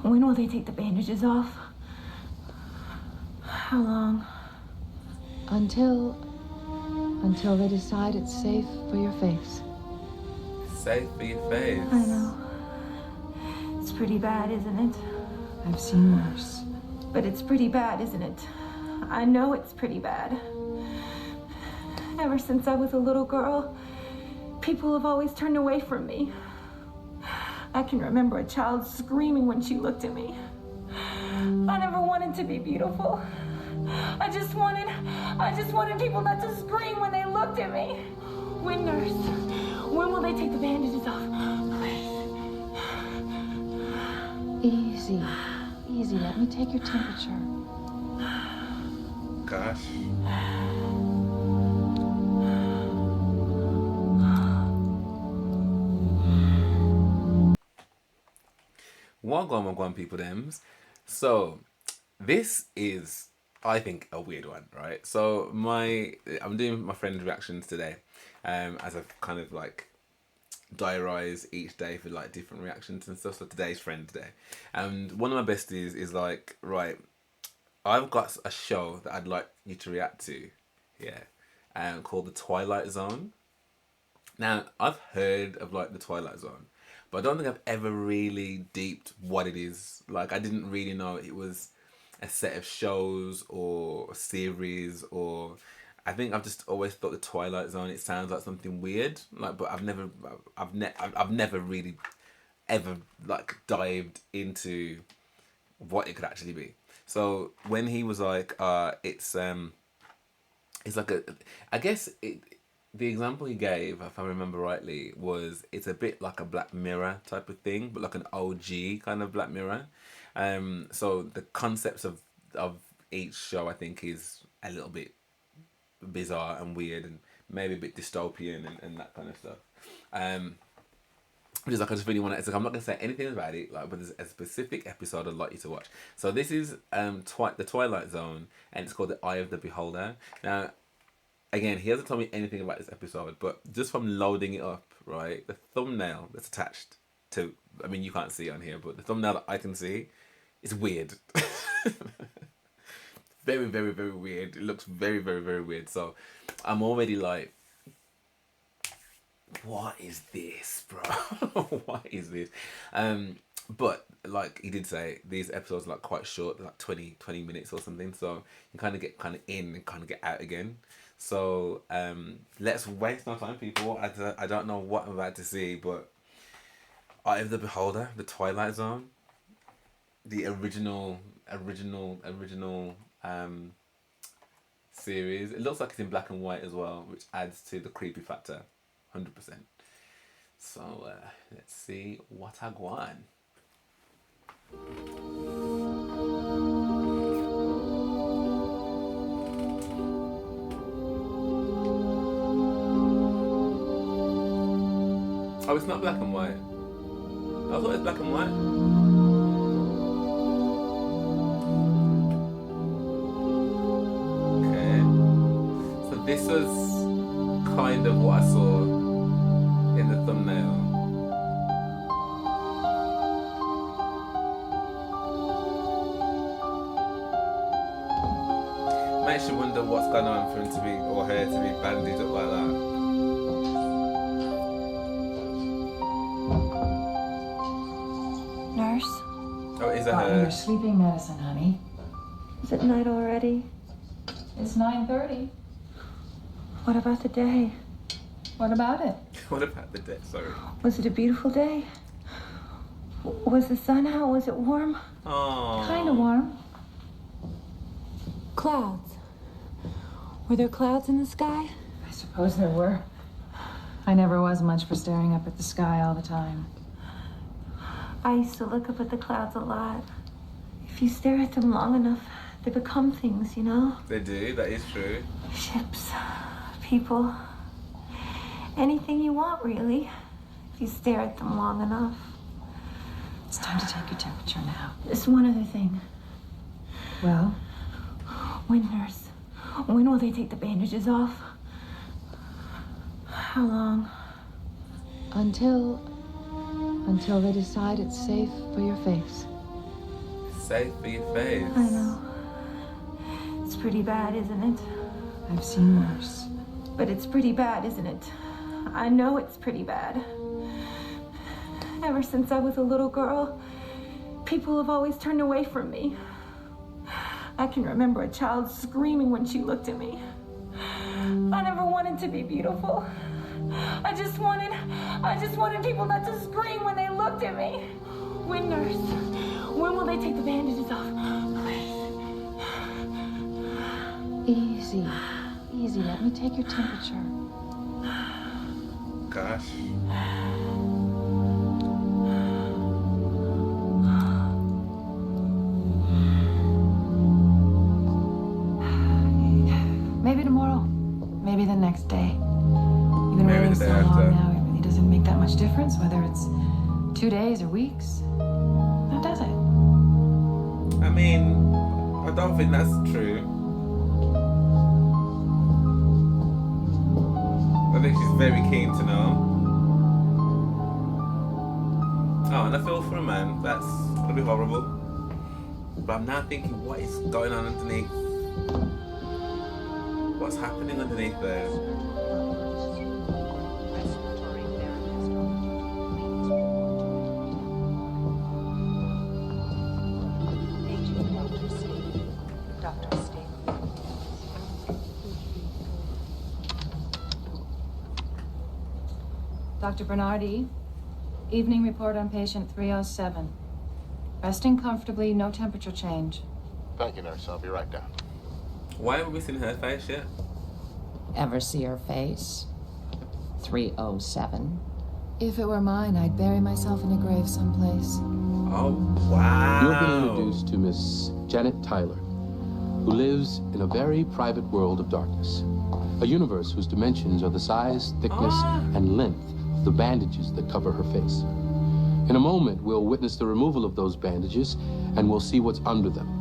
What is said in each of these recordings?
When will they take the bandages off? How long? Until they decide it's safe for your face. Safe for your face. I know. It's pretty bad, isn't it? I've seen worse. But it's pretty bad, isn't it? I know it's pretty bad. Ever since I was a little girl, people have always turned away from me. I can remember a child screaming when she looked at me. I never wanted to be beautiful. I just wanted people not to scream when they looked at me. When, nurse? When will they take the bandages off? Please. Easy. Let me take your temperature. Gosh. Wagwan people thems. So this is, I think, a weird one, right? So I'm doing my friend's reactions today, as I've kind of like diarise each day for like different reactions and stuff. So today's Friend's Day, and one of my besties is like, right, I've got a show that I'd like you to react to, called the Twilight Zone. Now I've heard of like the Twilight Zone, but I don't think I've ever really deeped what it is. Like, I didn't really know it was a set of shows or a series, or I think I've just always thought the Twilight Zone, it sounds like something weird. Like, but I've never really ever like dived into what it could actually be. So when he was like, it's like I guess the example he gave, if I remember rightly, was it's a bit like a Black Mirror type of thing, but like an OG kind of Black Mirror. So the concepts of each show, I think, is a little bit bizarre and weird and maybe a bit dystopian and that kind of stuff. Which is like, I just really want to, it's like, I'm not going to say anything about it, like, but there's a specific episode I'd like you to watch. So this is the Twilight Zone, and it's called The Eye of the Beholder. Now, again, he hasn't told me anything about this episode, but just from loading it up, right, the thumbnail that's attached to, I mean, you can't see it on here, but the thumbnail that I can see is weird. Very, very, very weird. It looks very, very, very weird. So I'm already like, what is this, bro? What is this? But like he did say, these episodes are like quite short, like 20 minutes or something, so you kind of get in and kind of get out again. So let's waste no time, people. I don't know what I'm about to see, but Eye of the Beholder, the Twilight Zone, the original series. It looks like it's in black and white as well, which adds to the creepy factor 100%. So let's see what I want. Oh, it's not black and white. I thought it was black and white. This was kind of what I saw in the thumbnail. Makes you wonder what's going on for him to be, or her to be bandaged up like that. Nurse? Oh, is it Got her? your sleeping medicine, honey. Is it night already? It's 9:30. What about the day? What about it? What about the day? Sorry. Was it a beautiful day? Was the sun out? Was it warm? Oh. Kind of warm. Clouds. Were there clouds in the sky? I suppose there were. I never was much for staring up at the sky all the time. I used to look up at the clouds a lot. If you stare at them long enough, they become things, you know? They do, that is true. Ships, people, anything you want, really, if you stare at them long enough. It's time to take your temperature now. There's one other thing. Well? When, nurse? When will they take the bandages off? How long? Until they decide it's safe for your face. safe for your face. I know. It's pretty bad, isn't it? I've seen worse. But it's pretty bad, isn't it? I know it's pretty bad. Ever since I was a little girl, people have always turned away from me. I can remember a child screaming when she looked at me. I never wanted to be beautiful. I just wanted people not to scream when they looked at me. When will they take the bandages off? Please. Easy. Let me take your temperature. Gosh. Maybe tomorrow. Maybe the next day. You've been Maybe waiting the so day after. long now, it really doesn't make that much difference whether it's 2 days or weeks. Now does it? I mean, I don't think that's true. I think she's very keen to know. Oh, and I feel for a man. That's gonna be horrible. But I'm now thinking, what is going on underneath? What's happening underneath there? Dr. Bernardi, evening report on patient 307. Resting comfortably, no temperature change. Thank you, nurse. I'll be right down. Why haven't we seen her face yet? Ever see her face? 307. If it were mine, I'd bury myself in a grave someplace. Oh, wow. You've been introduced to Miss Janet Tyler, who lives in a very private world of darkness. A universe whose dimensions are the size, thickness, and length of the bandages that cover her face. In a moment, we'll witness the removal of those bandages, and we'll see what's under them.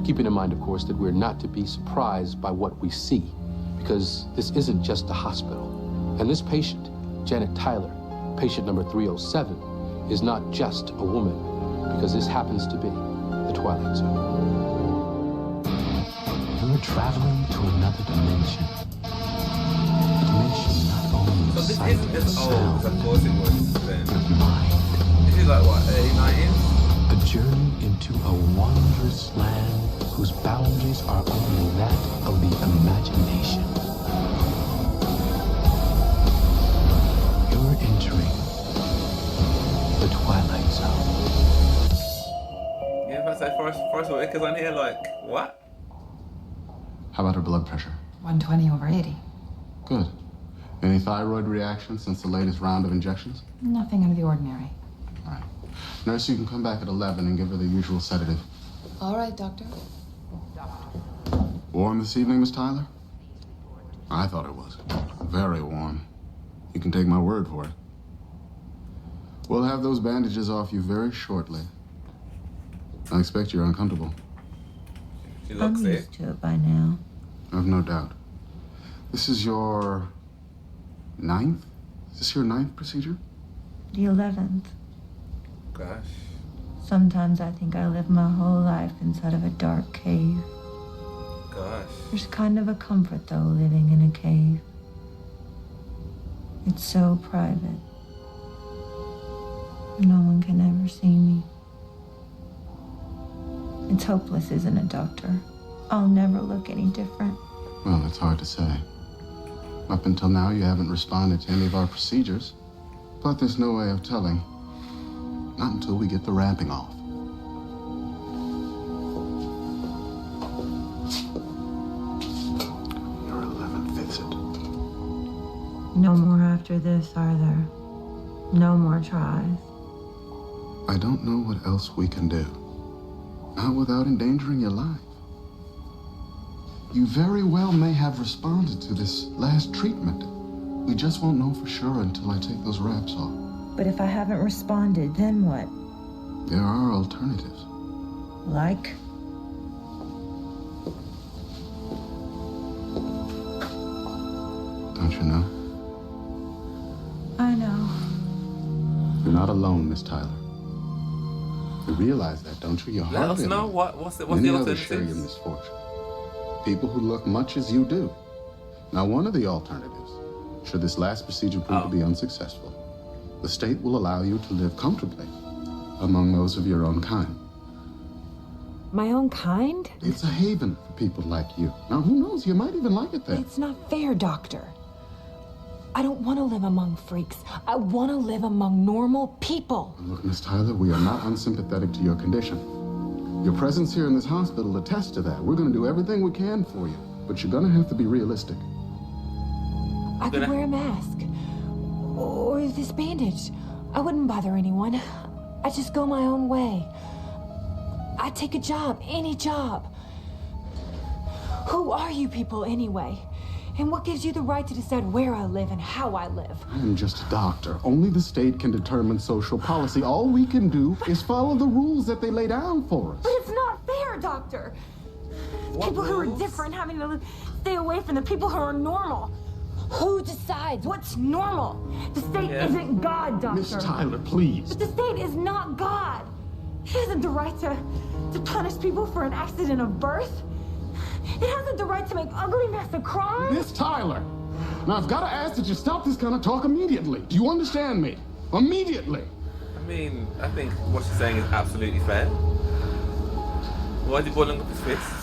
Keeping in mind, of course, that we're not to be surprised by what we see, because this isn't just a hospital. And this patient, Janet Tyler, patient number 307, is not just a woman, because this happens to be the Twilight Zone. You're traveling to another dimension. A dimension not only So of this sight isn't and as old as I sound, thought it was then. but of mind. This is like, what, early 90s? A journey into a wondrous land whose boundaries are only that of the imagination. You're entering the Twilight Zone. Yeah, if I say Forrest Whitaker's on here, like, what? How about her blood pressure? 120/80. Good. Any thyroid reaction since the latest round of injections? Nothing out of the ordinary. All right. Nurse, you can come back at 11 and give her the usual sedative. All right, doctor. Warm this evening, Miss Tyler? I thought it was. Very warm. You can take my word for it. We'll have those bandages off you very shortly. I expect you're uncomfortable. She looks I'm it. used to it by now. I've no doubt. This is your 9th? Is this your 9th procedure? The 11th. Gosh. Sometimes I think I lived my whole life inside of a dark cave. Gosh. There's kind of a comfort, though, living in a cave. It's so private. No one can ever see me. It's hopeless, isn't it, Doctor? I'll never look any different. Well, it's hard to say. Up until now, you haven't responded to any of our procedures. But there's no way of telling. Not until we get the wrapping off. Your 11th visit. No more after this, are there? No more tries. I don't know what else we can do. Not without endangering your life. You very well may have responded to this last treatment. We just won't know for sure until I take those wraps off. But if I haven't responded, then what? There are alternatives. Like? Don't you know? I know. You're not alone, Miss Tyler. You realize that, don't you? You're Let us hardly know alone. what's the Many others share your alternatives? misfortune. People who look much as you do. Now, one of the alternatives, should this last procedure prove to be unsuccessful, the state will allow you to live comfortably among those of your own kind. My own kind? It's a haven for people like you. Now, who knows? You might even like it there. It's not fair, Doctor. I don't want to live among freaks. I want to live among normal people. Look, Miss Tyler, we are not unsympathetic to your condition. Your presence here in this hospital attests to that. We're going to do everything we can for you, but you're going to have to be realistic. I could wear a mask. Or this bandage. I wouldn't bother anyone. I'd just go my own way. I'd take a job, any job. Who are you people anyway? And what gives you the right to decide where I live and how I live? I am just a doctor. Only the state can determine social policy. All we can do is follow the rules that they lay down for us. But it's not fair, Doctor. People who are different having to stay away from the people who are normal. Who decides what's normal? The state isn't God, Doctor. Miss Tyler, please. But the state is not God. It hasn't the right to punish people for an accident of birth. It hasn't the right to make ugly mess of crime. Miss Tyler, now I've got to ask that you stop this kind of talk immediately. Do you understand me? Immediately. I mean, I think what she's saying is absolutely fair. Why is he balling up his fists?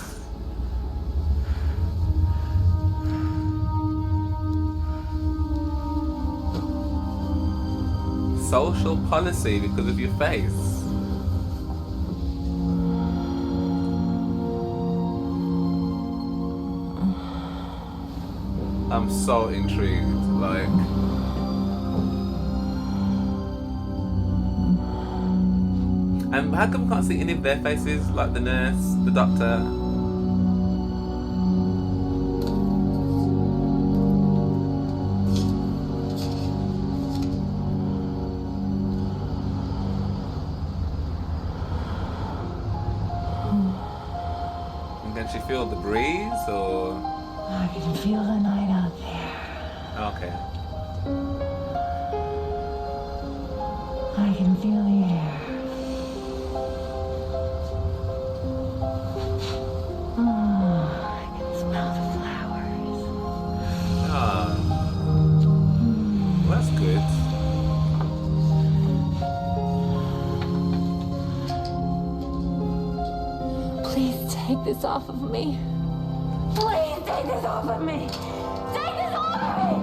Social policy because of your face. I'm so intrigued, like. And how come we can't see any of their faces, like the nurse, the doctor? And can she feel the breeze, or? I can feel the night out there. Okay. I can feel the air. Oh, I can smell the flowers. Ah. Well, that's good. Please take this off of me. Please take this off of me. Take this off of me.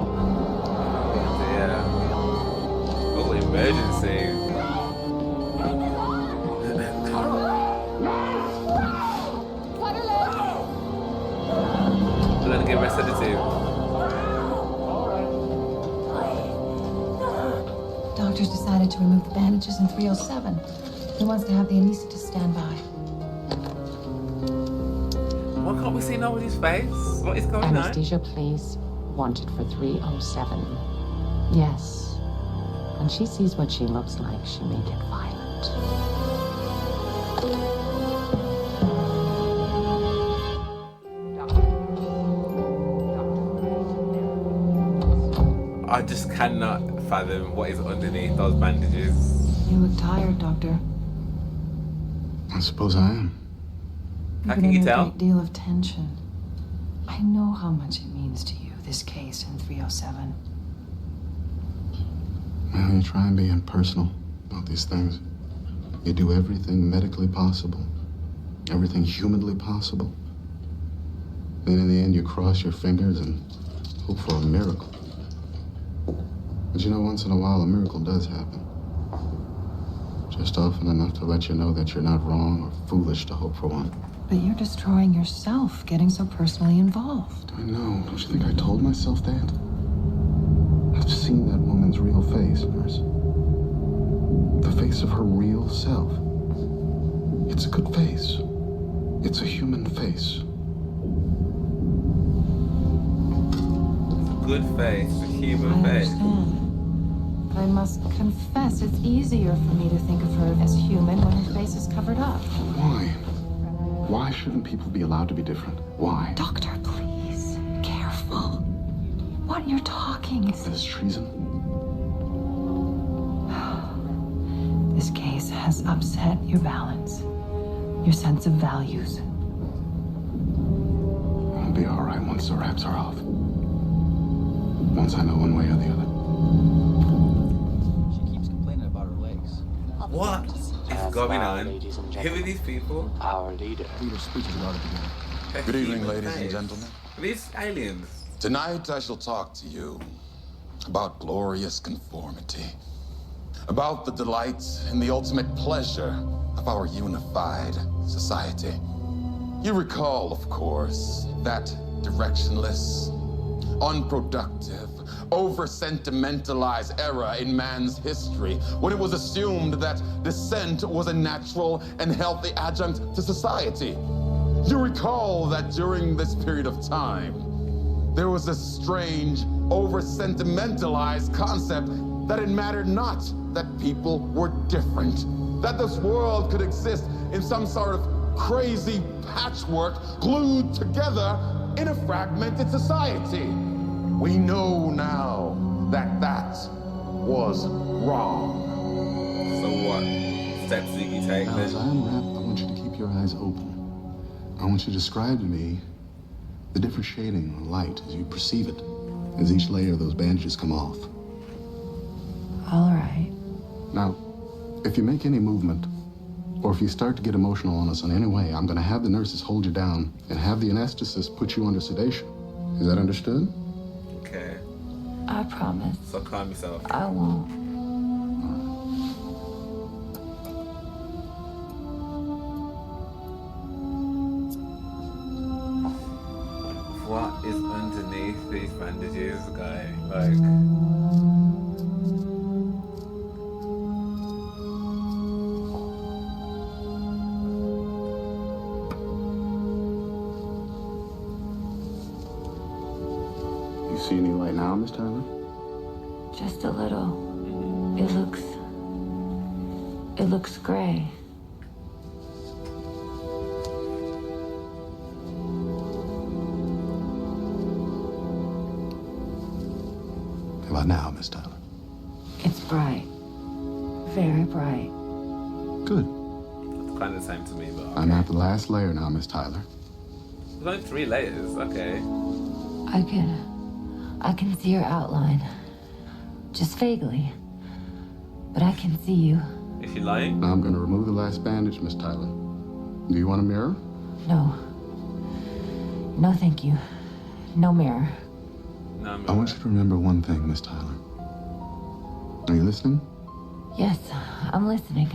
Yeah. Oh, emergency. We're gonna get resedative. Doctors decided to remove the bandages in 307. He wants to have the anesthetist stand by. Why can't we see nobody's face? What is going on? Anesthesia, please. Wanted for 307. Yes. When she sees what she looks like, she may get violent. I just cannot fathom what is underneath those bandages. You look tired, Doctor. I suppose I am. How You've can you been in tell? a great deal of tension. I know how much it means to you, this case in 307. Well, you try and be impersonal about these things. You do everything medically possible, everything humanly possible. Then in the end, you cross your fingers and hope for a miracle. But you know, once in a while, a miracle does happen. Just often enough to let you know that you're not wrong or foolish to hope for one. But you're destroying yourself, getting so personally involved. I know. Don't you think I told myself that? I've seen that woman's real face, nurse. The face of her real self. It's a good face. It's a human face. Good face, a human I face. understand. But I must confess, it's easier for me to think of her as human when her face is covered up. Why? Why shouldn't people be allowed to be different? Why? Doctor, please. Careful. What you're talking is... That is treason. This case has upset your balance, your sense of values. I'll be all right once the wraps are off. Once I know one way or the other. She keeps complaining about her legs. What is going on? Who are these people? Our leader. Leader's speech is about to begin. Good evening, ladies and gentlemen. Are these aliens? Tonight I shall talk to you about glorious conformity, about the delights and the ultimate pleasure of our unified society. You recall, of course, that directionless, unproductive, over-sentimentalized era in man's history when it was assumed that dissent was a natural and healthy adjunct to society. You recall that during this period of time, there was this strange, over-sentimentalized concept that it mattered not that people were different, that this world could exist in some sort of crazy patchwork glued together in a fragmented society. We know now that that was wrong. So what steps did you take Now, as I then? unwrap, I want you to keep your eyes open. I want you to describe to me the different shading of light as you perceive it, as each layer of those bandages come off. All right. Now, if you make any movement, or if you start to get emotional on us in any way, I'm going to have the nurses hold you down and have the anesthetist put you under sedation. Is that understood? Okay. I promise. So calm yourself. I won't. What is underneath these bandages, guy? Like, You see any light now, Miss Tyler? Just a little. It looks gray. How about now, Miss Tyler? It's bright. Very bright. Good. it's kind of the same to me, but okay. I'm at the last layer now, Miss Tyler. There's only 3 layers. Okay. I can see your outline. Just vaguely. But I can see you. Is she lying? Now I'm going to remove the last bandage, Miss Tyler. Do you want a mirror? No. No, thank you. No mirror. No, I'm I want you to remember one thing, Miss Tyler. Are you listening? Yes, I'm listening.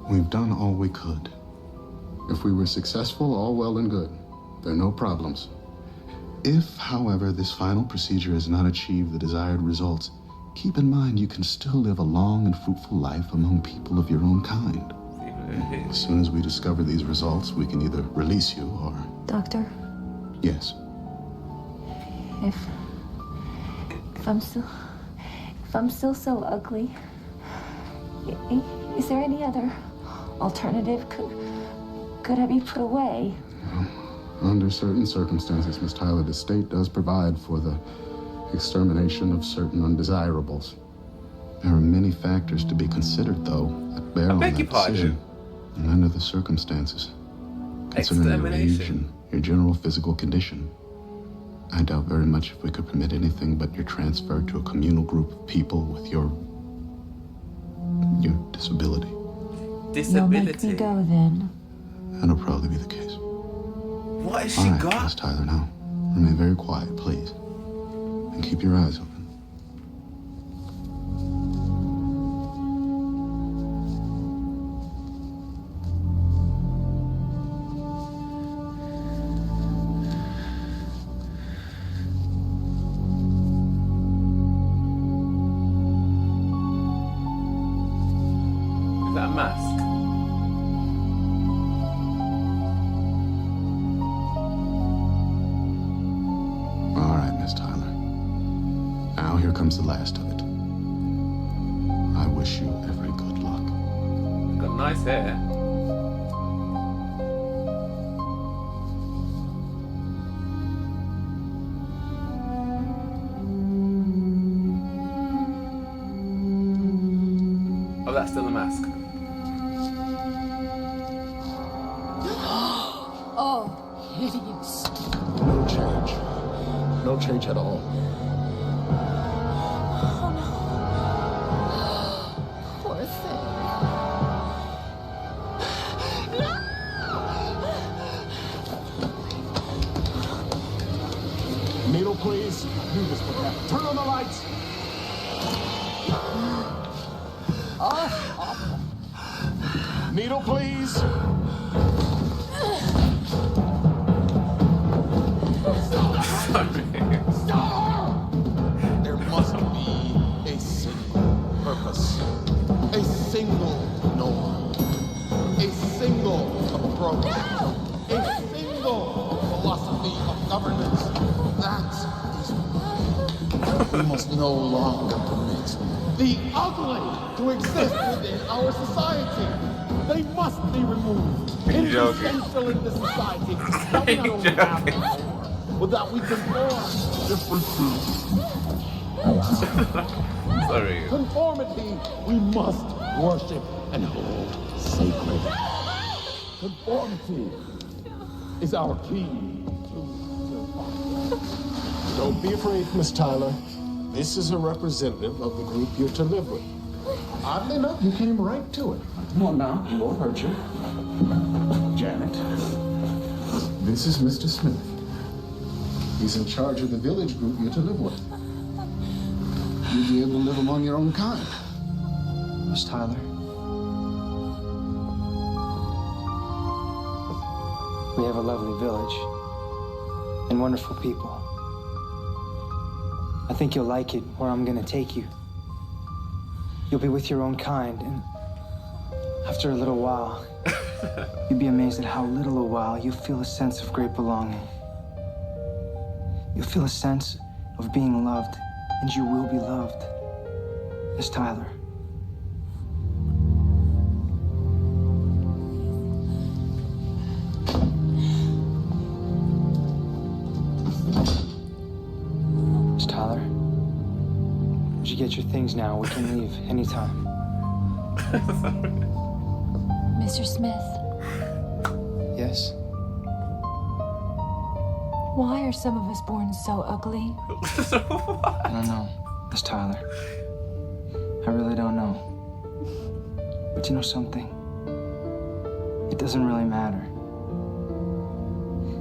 We've done all we could. If we were successful, all well and good. There are no problems. If, however, this final procedure has not achieved the desired results, keep in mind you can still live a long and fruitful life among people of your own kind. As soon as we discover these results, we can either release you or... Doctor, Yes. if I'm still so ugly, is there any other alternative? Could I be put away? Under certain circumstances, Miss Tyler, the state does provide for the extermination of certain undesirables. There are many factors to be considered, though, that bear on that beg your pardon? decision. And under the circumstances, considering your age and your general physical condition, I doubt very much if we could permit anything but your transfer to a communal group of people with your disability. You'll make me go then. That'll probably be the case. What has she All right, got? Miss Tyler, now remain very quiet, please, and keep your eyes open. Is that a mask? All right, Miss Tyler. Now here comes the last of it. I wish you every good luck. Got nice hair. Oh, that's still a mask. Oh, hideous. No change. No change at all. Oh, no. Poor thing. Needle, please. Do this for that. Turn on the lights. Needle, please. There must be a single purpose, a single norm, a single approach, a single philosophy of governance. That is why we must no longer permit the ugly to exist within our society. They must be removed. It is essential in this society that we not only have power, but that we conform differences. Sorry. Conformity we must worship and hold sacred. Conformity is our key to Don't be afraid, Miss Tyler. This is a representative of the group you're to live with. Oddly enough, you came right to it. Come on now, he won't hurt you. Janet, this is Mr. Smith. He's in charge of the village group you're to live with. You'll be able to live among your own kind. Miss Tyler. We have a lovely village and wonderful people. I think you'll like it where I'm gonna take you. You'll be with your own kind, and after a little while, you'll be amazed at how little a while you'll feel a sense of great belonging. You'll feel a sense of being loved, and you will be loved, Miss Tyler. Miss Tyler, would you get your things now? We can leave anytime. Mr. Smith, Yes? why are some of us born so ugly? I don't know, Miss Tyler. I really don't know. But you know something? It doesn't really matter.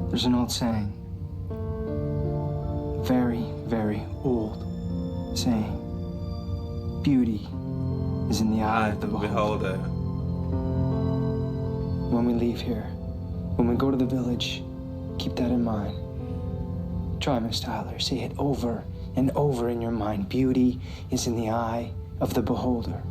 There's an old saying. Very, very old saying. Beauty is in the eye of the beholder. When we leave here, when we go to the village, keep that in mind. Try, Miss Tyler. Say it over and over in your mind. Beauty is in the eye of the beholder.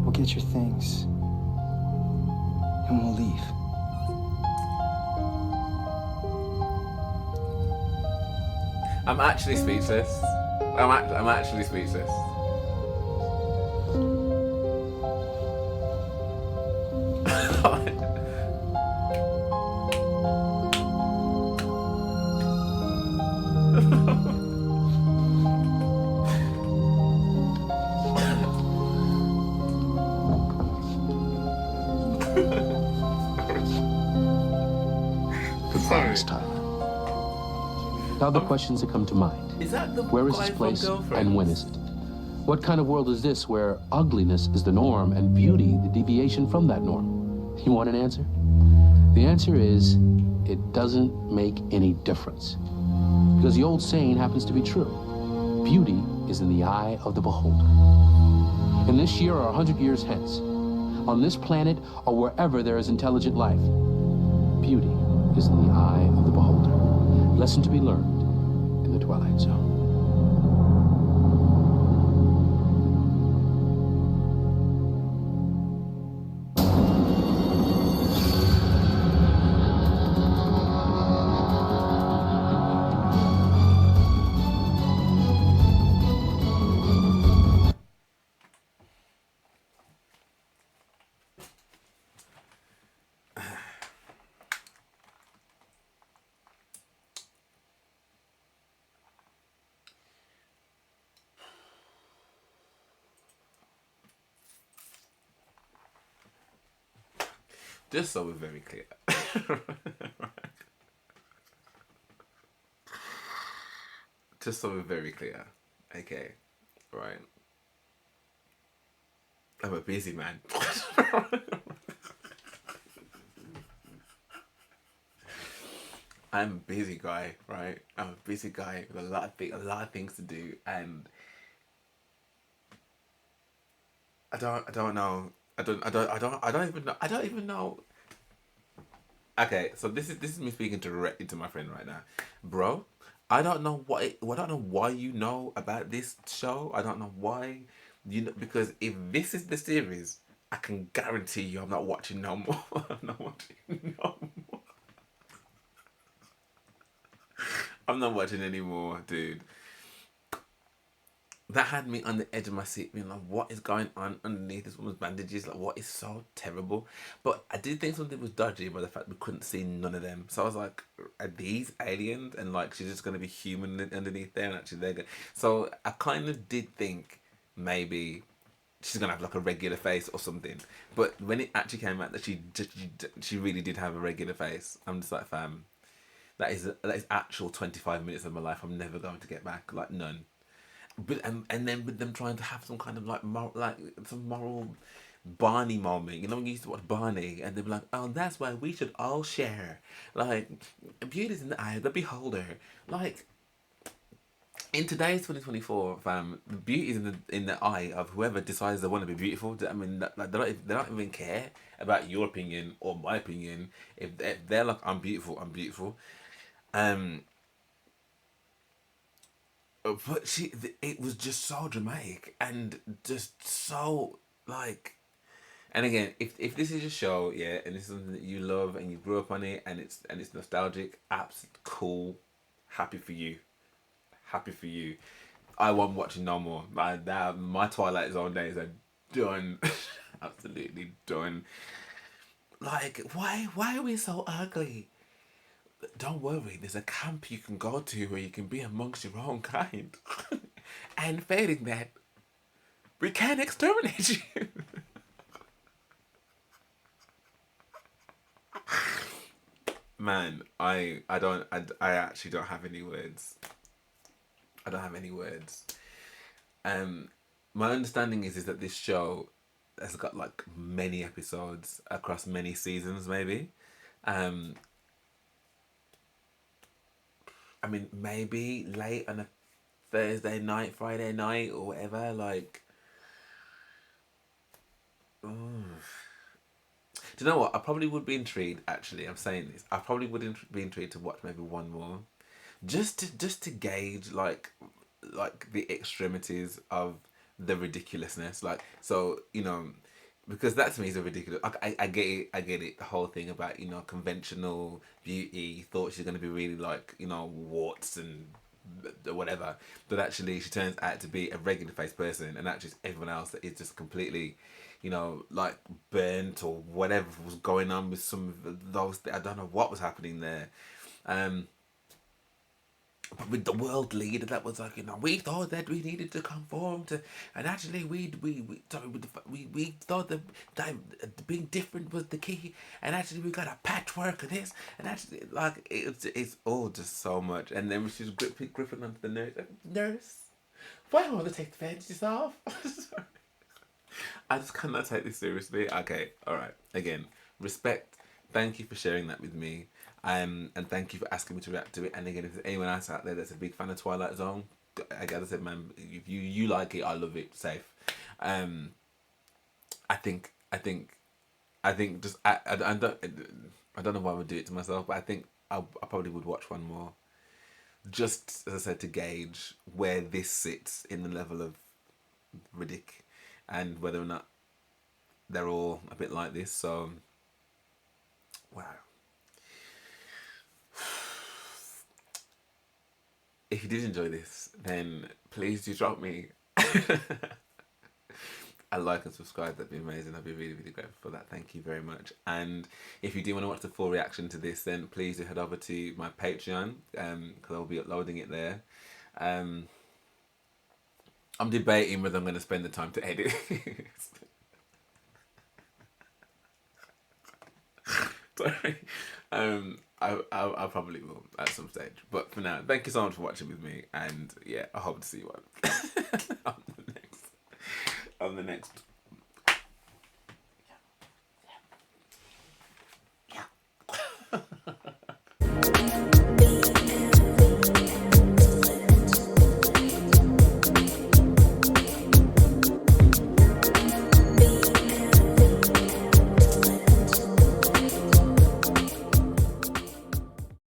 We'll get your things and we'll leave. I'm actually speechless. I'm actually speechless. Goodbye, Miss Tyler. Now the questions that come to mind. Is that the Where is guy this from place Girlfriends? and when is it? What kind of world is this where ugliness is the norm and beauty the deviation from that norm? You want an answer? The answer is, it doesn't make any difference. Because the old saying happens to be true. Beauty is in the eye of the beholder. In this year or 100 years hence, on this planet or wherever there is intelligent life, beauty is in the eye of the beholder. Lesson to be learned in the Twilight Zone. Just so we're very clear. Just so we're very clear. Okay, right. I'm a busy man. I'm a busy guy, right? I'm a busy guy with a lot of things to do, and I don't know. I don't even know. Okay, so this is me speaking directly to my friend right now, bro. I don't know I don't know why you know about this show. I don't know why you know, because if this is the series, I can guarantee you I'm not watching no more. I'm not watching no more. I'm not watching anymore, dude. That had me on the edge of my seat, being like, what is going on underneath this woman's bandages? Like, what is so terrible? But I did think something was dodgy by the fact we couldn't see none of them. So I was like, are these aliens? And like, she's just going to be human underneath there, and actually they're good. So I kind of did think maybe she's going to have like a regular face or something. But when it actually came out that she really did have a regular face, I'm just like, fam, that is actual 25 minutes of my life I'm never going to get back. Like, none. But and then with them trying to have some kind of like some moral Barney moment, you know, when you used to watch Barney, and they'd be like, oh, that's why we should all share, like, beauty's in the eye of the beholder. Like, in today's 2024, fam, beauty is in the eye of whoever decides they want to be beautiful. I mean, like, they don't even care about your opinion or my opinion. If they're like, I'm beautiful, I'm beautiful. But it was just so dramatic and just so like, and again, if this is your show, yeah, and this is something that you love and you grew up on it, and it's nostalgic, cool, happy for you, happy for you. I won't watch no more. My Twilight Zone days are done, absolutely done. Like, why are we so ugly? Don't worry, there's a camp you can go to where you can be amongst your own kind. And failing that, we can't exterminate you. Man, I actually don't have any words. I don't have any words. My understanding is that this show has got like many episodes across many seasons, maybe. I mean, maybe late on a Thursday night, Friday night, or whatever. Like, ooh. Do you know what? I probably would be intrigued. Actually, I'm saying this. I probably would be intrigued to watch maybe one more, just to gauge like the extremities of the ridiculousness. Like, so you know, because that to me is a ridiculous. I get it. I get it. The whole thing about, you know, conventional beauty. Thought she's gonna be really like, you know, warts and whatever, but actually she turns out to be a regular faced person, and actually everyone else that is just completely, you know, like burnt or whatever was going on with some of those. I don't know what was happening there. But with the world leader that was like, you know, we thought that we needed to conform to, and actually we thought that being different was the key, and actually we got a patchwork of this, and actually like it's all just so much. And then she's gripping onto the nurse, why don't you take the bandages off? I just cannot take this seriously. Okay, all right. Again, respect. Thank you for sharing that with me. And thank you for asking me to react to it. And again, if there's anyone else out there that's a big fan of Twilight Zone, like I said, man, if you like it, I love it. Safe. I think just I don't know why I would do it to myself, but I think I probably would watch one more, just as I said, to gauge where this sits in the level of Riddick, and whether or not they're all a bit like this. So, wow. If you did enjoy this, then please do drop me a like and subscribe. That'd be amazing. I'd be really, really grateful for that. Thank you very much. And if you do want to watch the full reaction to this, then please do head over to my Patreon, because I'll be uploading it there. I'm debating whether I'm going to spend the time to edit. Sorry. I probably will at some stage. But for now, thank you so much for watching with me. And yeah, I hope to see you on, on the next